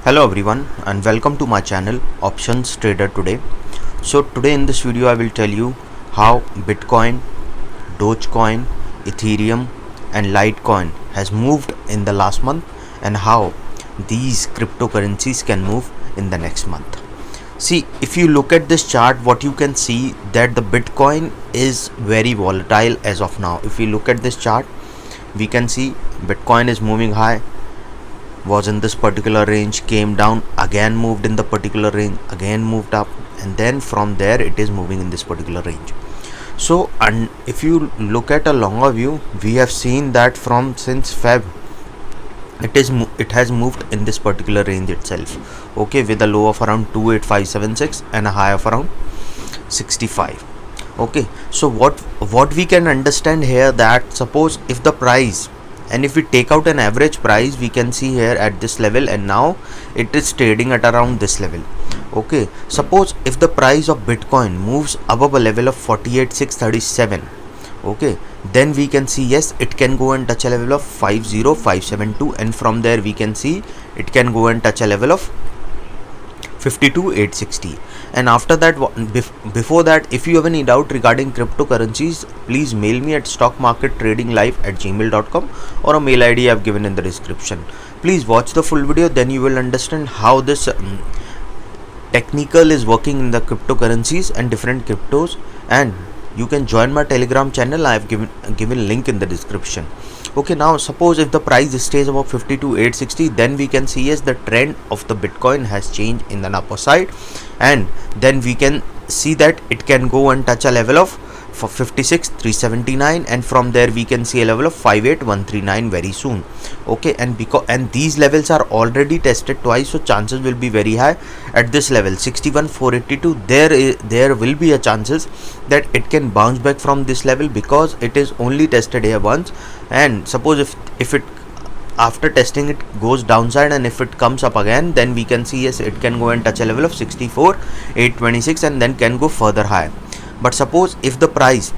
Hello everyone and welcome to my channel Options Trader Today. So today in this video I will tell you how Bitcoin, Dogecoin, Ethereum and Litecoin has moved in the last month and how these cryptocurrencies can move in the next month. See, if you look at this chart, what you can see that the Bitcoin is very volatile as of now. If you look at this chart, we can see Bitcoin is moving high, was in this particular range, came down, again moved in the particular range, again moved up, and then from there it is moving in this particular range. So, and if you look at a longer view, we have seen that from since Feb it has moved in this particular range itself, okay, with a low of around 28576 and a high of around 65. Okay, so what we can understand here, that suppose if the price, and if we take out an average price, we can see here at this level, and now it is trading at around this level. Okay, suppose if the price of Bitcoin moves above a level of 48,637, okay, then we can see yes, it can go and touch a level of 50572, and from there we can see it can go and touch a level of 52,860. And after that, before that, if you have any doubt regarding cryptocurrencies, please mail me at stockmarkettradinglive@gmail.com or a mail ID I have given in the description. Please watch the full video, then you will understand how this technical is working in the cryptocurrencies and different cryptos. And you can join my Telegram channel. I have given link in the description. Okay, now suppose if the price stays above 52,860, then we can see yes, the trend of the Bitcoin has changed in the upper side, and then we can see that it can go and touch a level of 56,379, and from there we can see a level of 58,139 very soon. Okay, and these levels are already tested twice, so chances will be very high at this level 61,482. There will be a chances that it can bounce back from this level, because it is only tested here once. And suppose if it after testing it goes downside, and if it comes up again, then we can see yes, it can go and touch a level of 64,826 and then can go further high. But suppose if the price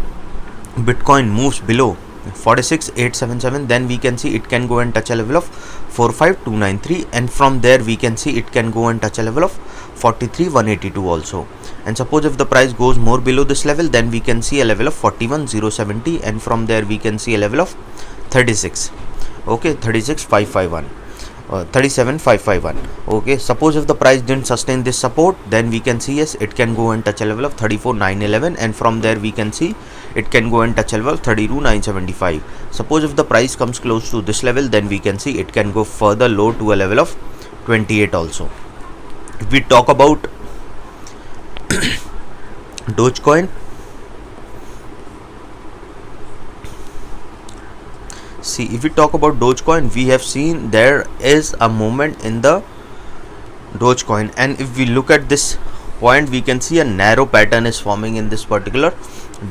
Bitcoin moves below 46,877, then we can see it can go and touch a level of 45,293, and from there we can see it can go and touch a level of 43,182 also. And suppose if the price goes more below this level, then we can see a level of 41,070, and from there we can see a level of 36. Okay, 36,551. 37,551. Okay, suppose if the price didn't sustain this support, then we can see yes, it can go and touch a level of 34,911, and from there we can see it can go and touch a level of 32,975. Suppose if the price comes close to this level, then we can see it can go further low to a level of 28 also. If we talk about Dogecoin, see, if we talk about Dogecoin, we have seen there is a movement in the Dogecoin, and if we look at this point, we can see a narrow pattern is forming in this particular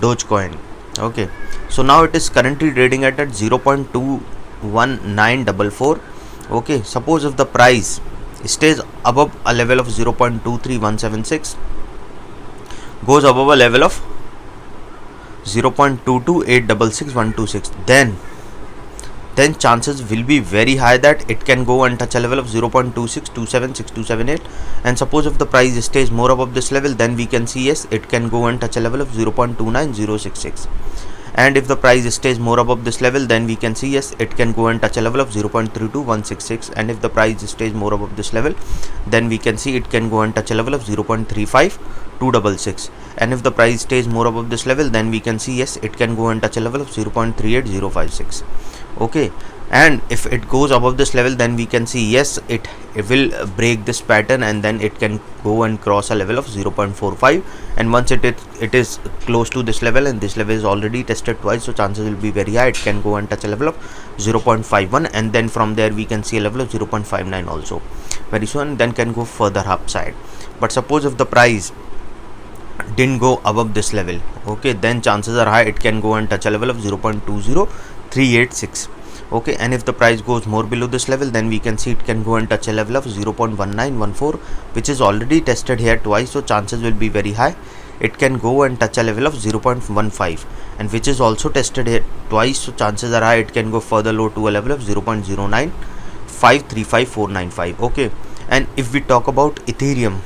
Dogecoin. Okay, so now it is currently trading at 0.21944. okay, suppose if the price stays above a level of 0.23176, goes above a level of 0.22866,126, then chances will be very high that it can go and touch a level of 0.26276278. And suppose if the price stays more above this level, then we can see yes, it can go and touch a level of 0.29066. And if the price stays more above this level, then we can see yes, it can go and touch a level of 0.32166. And if the price stays more above this level, then we can see it can go and touch a level of 0.35266. And if the price stays more above this level, then we can see yes, it can go and touch a level of 0.38056. okay, and if it goes above this level, then we can see yes, it will break this pattern, and then it can go and cross a level of 0.45. and once it is close to this level, and this level is already tested twice, so chances will be very high it can go and touch a level of 0.51, and then from there we can see a level of 0.59 also very soon, then can go further upside. But suppose if the price didn't go above this level, okay, then chances are high it can go and touch a level of 0.20386. okay, and if the price goes more below this level, then we can see it can go and touch a level of 0.1914, which is already tested here twice, so chances will be very high it can go and touch a level of 0.15, and which is also tested here twice, so chances are high it can go further low to a level of 0.09 535495. Okay, and if we talk about Ethereum,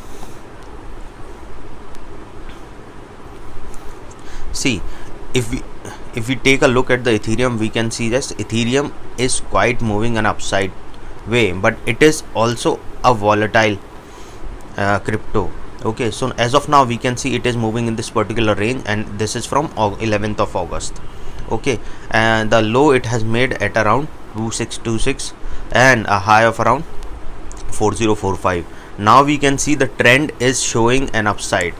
see, if we take a look at the Ethereum, we can see that Ethereum is quite moving an upside way, but it is also a volatile crypto. Okay, so as of now we can see it is moving in this particular range, and this is from 11th of August. Okay, and the low it has made at around 2626 and a high of around 4045. Now we can see the trend is showing an upside.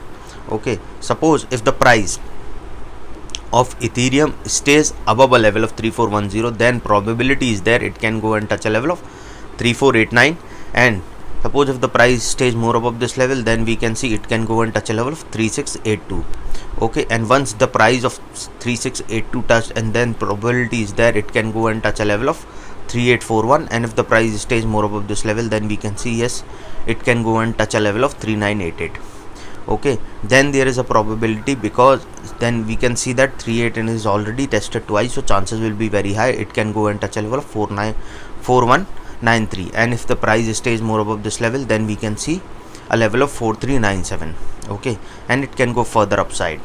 Okay, suppose if the price of Ethereum stays above a level of 3410, then probability is there it can go and touch a level of 3489. And suppose if the price stays more above this level, then we can see it can go and touch a level of 3682. Okay, and once the price of 3682 touched, and then probability is there it can go and touch a level of 3841. And if the price stays more above this level, then we can see yes, it can go and touch a level of 3988. Okay, then there is a probability, because then we can see that 318 is already tested twice, so chances will be very high it can go and touch a level of 4193. And if the price stays more above this level, then we can see a level of 4397. Okay, and it can go further upside.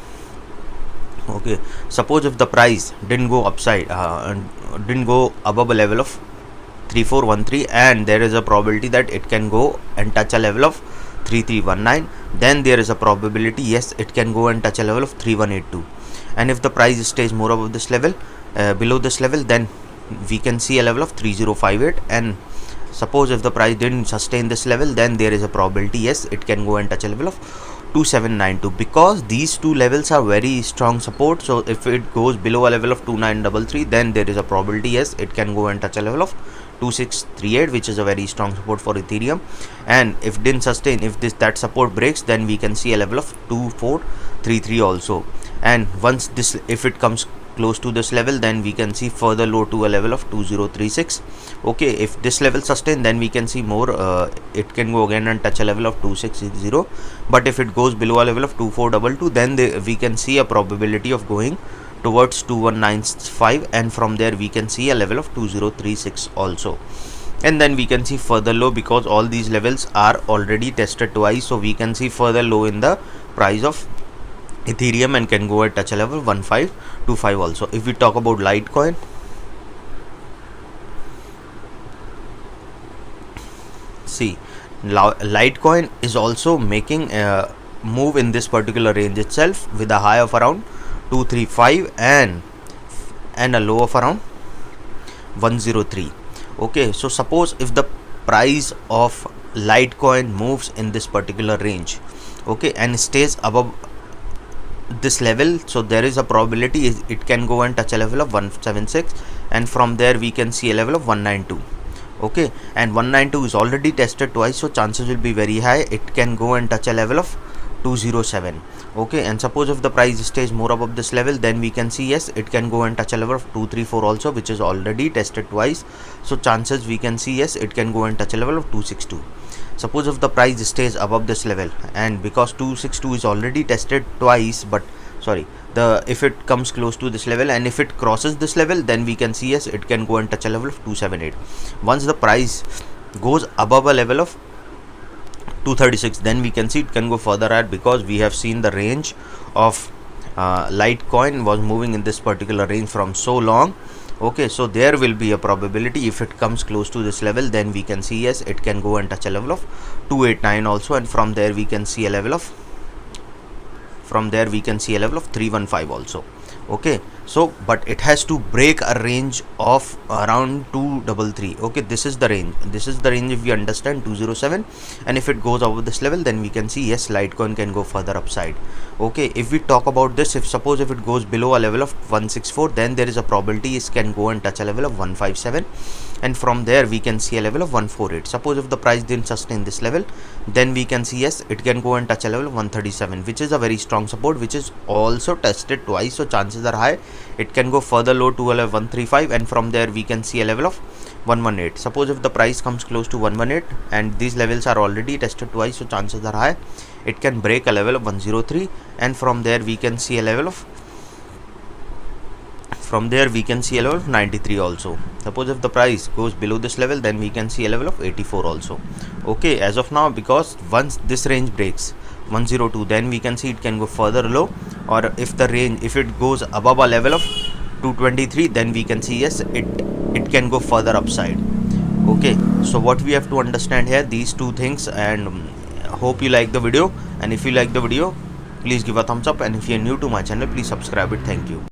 Okay, suppose if the price didn't go upside, didn't go above a level of 3413, and there is a probability that it can go and touch a level of 3319, then there is a probability yes, it can go and touch a level of 3182. And if the price stays more above this level, below this level, then we can see a level of 3058. And suppose if the price didn't sustain this level, then there is a probability yes, it can go and touch a level of 2792, because these two levels are very strong support. So if it goes below a level of 2933, then there is a probability yes, it can go and touch a level of 2638, which is a very strong support for Ethereum. And if didn't sustain, if that support breaks, then we can see a level of 2433 also. And once this, if it comes close to this level, then we can see further low to a level of 2036. Okay, if this level sustain, then we can see more, it can go again and touch a level of 2660. But if it goes below a level of 2422, then we can see a probability of going towards 2195, and from there we can see a level of 2036 also. And then we can see further low, because all these levels are already tested twice, so we can see further low in the price of Ethereum and can go and touch a level 1525 also. If we talk about Litecoin, see, Litecoin is also making a move in this particular range itself, with a high of around 235 and a low of around 103. Okay, so suppose if the price of Litecoin moves in this particular range, okay, and stays above this level, so there is a probability it can go and touch a level of 176, and from there we can see a level of 192. Okay, and 192 is already tested twice, so chances will be very high it can go and touch a level of 207. Okay, and suppose if the price stays more above this level, then we can see yes, it can go and touch a level of 234 also, which is already tested twice, so chances we can see yes, it can go and touch a level of 262. Suppose if the price stays above this level, and because 262 is already tested twice, but sorry, if it comes close to this level and if it crosses this level, then we can see yes, it can go and touch a level of 278. Once the price goes above a level of 236, then we can see it can go further at, because we have seen the range of Litecoin was moving in this particular range from so long. Okay, so there will be a probability if it comes close to this level, then we can see yes, it can go and touch a level of 289 also, and from there we can see a level of 315 also. Okay, so but it has to break a range of around 233. Okay, this is the range, if we understand 207, and if it goes over this level, then we can see yes, Litecoin can go further upside. Okay, if we talk about this, if it goes below a level of 164, then there is a probability it can go and touch a level of 157, and from there we can see a level of 148. Suppose if the price didn't sustain this level, then we can see yes, it can go and touch a level of 137, which is a very strong support, which is also tested twice, so chances are high it can go further low to a level 135, and from there we can see a level of 118. Suppose if the price comes close to 118, and these levels are already tested twice, so chances are high it can break a level of 103, and from there we can see a level of from there we can see a level of 93 also. Suppose if the price goes below this level, then we can see a level of 84 also. Okay, as of now, because once this range breaks 102, then we can see it can go further low, or if it goes above a level of 223, then we can see yes, it can go further upside. Okay, so what we have to understand here, these two things, and hope you like the video. And if you like the video, please give a thumbs up, and if you are new to my channel, please subscribe it. Thank you.